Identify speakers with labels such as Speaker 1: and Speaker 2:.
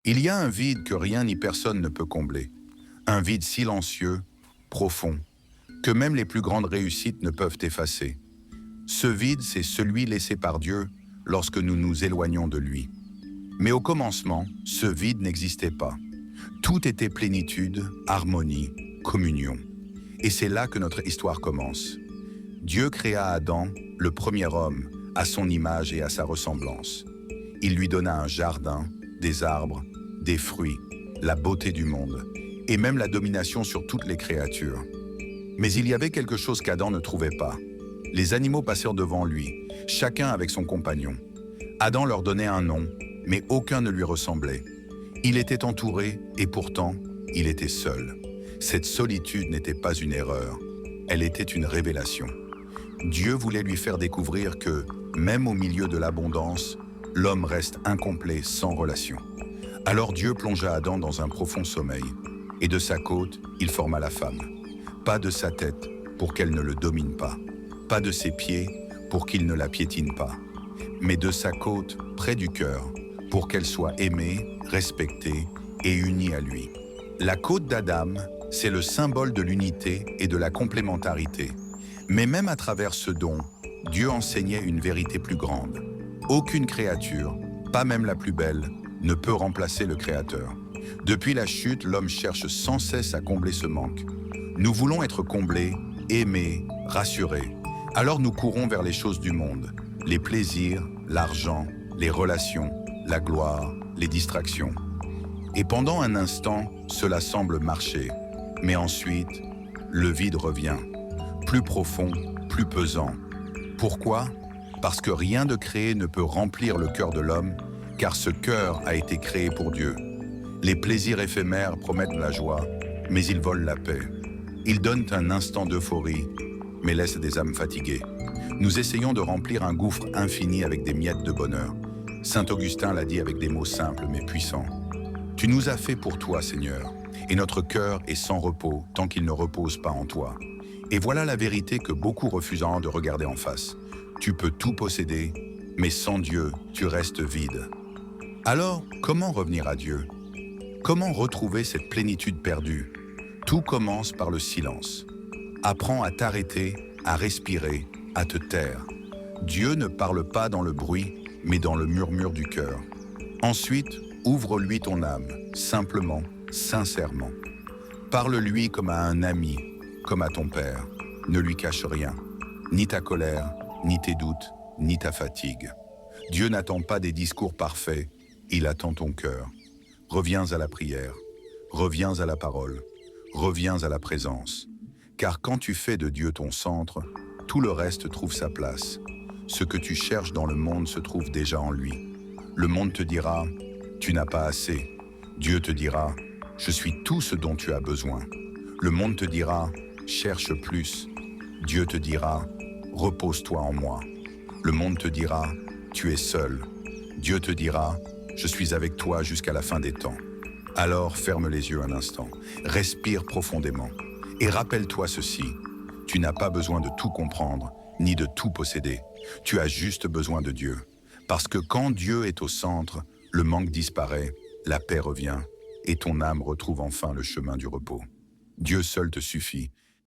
Speaker 1: Il y a un vide que rien ni personne ne peut combler. Un vide silencieux, profond, que même les plus grandes réussites ne peuvent effacer. Ce vide, c'est celui laissé par Dieu lorsque nous nous éloignons de lui. Mais au commencement, ce vide n'existait pas. Tout était plénitude, harmonie, communion. Et c'est là que notre histoire commence. Dieu créa Adam, le premier homme, à son image et à sa ressemblance. Il lui donna un jardin, des arbres, des fruits, la beauté du monde, et même la domination sur toutes les créatures. Mais il y avait quelque chose qu'Adam ne trouvait pas. Les animaux passèrent devant lui, chacun avec son compagnon. Adam leur donnait un nom, mais aucun ne lui ressemblait. Il était entouré, et pourtant, il était seul. Cette solitude n'était pas une erreur, elle était une révélation. Dieu voulait lui faire découvrir que, même au milieu de l'abondance, l'homme reste incomplet sans relation. Alors Dieu plongea Adam dans un profond sommeil, et de sa côte, il forma la femme. Pas de sa tête, pour qu'elle ne le domine pas. Pas de ses pieds, pour qu'il ne la piétine pas. Mais de sa côte, près du cœur, pour qu'elle soit aimée, respectée et unie à lui. La côte d'Adam, c'est le symbole de l'unité et de la complémentarité. Mais même à travers ce don, Dieu enseignait une vérité plus grande. Aucune créature, pas même la plus belle, ne peut remplacer le Créateur. Depuis la chute, l'homme cherche sans cesse à combler ce manque. Nous voulons être comblés, aimés, rassurés. Alors nous courons vers les choses du monde, les plaisirs, l'argent, les relations, la gloire, les distractions. Et pendant un instant, cela semble marcher. Mais ensuite, le vide revient. Plus profond, plus pesant. Pourquoi? Parce que rien de créé ne peut remplir le cœur de l'homme, car ce cœur a été créé pour Dieu. Les plaisirs éphémères promettent la joie, mais ils volent la paix. Ils donnent un instant d'euphorie, mais laissent des âmes fatiguées. Nous essayons de remplir un gouffre infini avec des miettes de bonheur. Saint Augustin l'a dit avec des mots simples mais puissants. Tu nous as fait pour toi, Seigneur, et notre cœur est sans repos tant qu'il ne repose pas en toi. Et voilà la vérité que beaucoup refuseront de regarder en face. Tu peux tout posséder, mais sans Dieu, tu restes vide. Alors, comment revenir à Dieu? Comment retrouver cette plénitude perdue? Tout commence par le silence. Apprends à t'arrêter, à respirer, à te taire. Dieu ne parle pas dans le bruit, mais dans le murmure du cœur. Ensuite, ouvre-lui ton âme, simplement, sincèrement. Parle-lui comme à un ami, comme à ton père. Ne lui cache rien, ni ta colère, ni tes doutes, ni ta fatigue. Dieu n'attend pas des discours parfaits, il attend ton cœur. Reviens à la prière, reviens à la parole, reviens à la présence. Car quand tu fais de Dieu ton centre, tout le reste trouve sa place. Ce que tu cherches dans le monde se trouve déjà en lui. Le monde te dira, tu n'as pas assez. Dieu te dira, je suis tout ce dont tu as besoin. Le monde te dira, cherche plus. Dieu te dira, repose-toi en moi. Le monde te dira, tu es seul. Dieu te dira, je suis avec toi jusqu'à la fin des temps. Alors ferme les yeux un instant, respire profondément et rappelle-toi ceci, tu n'as pas besoin de tout comprendre, ni de tout posséder. Tu as juste besoin de Dieu. Parce que quand Dieu est au centre, le manque disparaît, la paix revient et ton âme retrouve enfin le chemin du repos. Dieu seul te suffit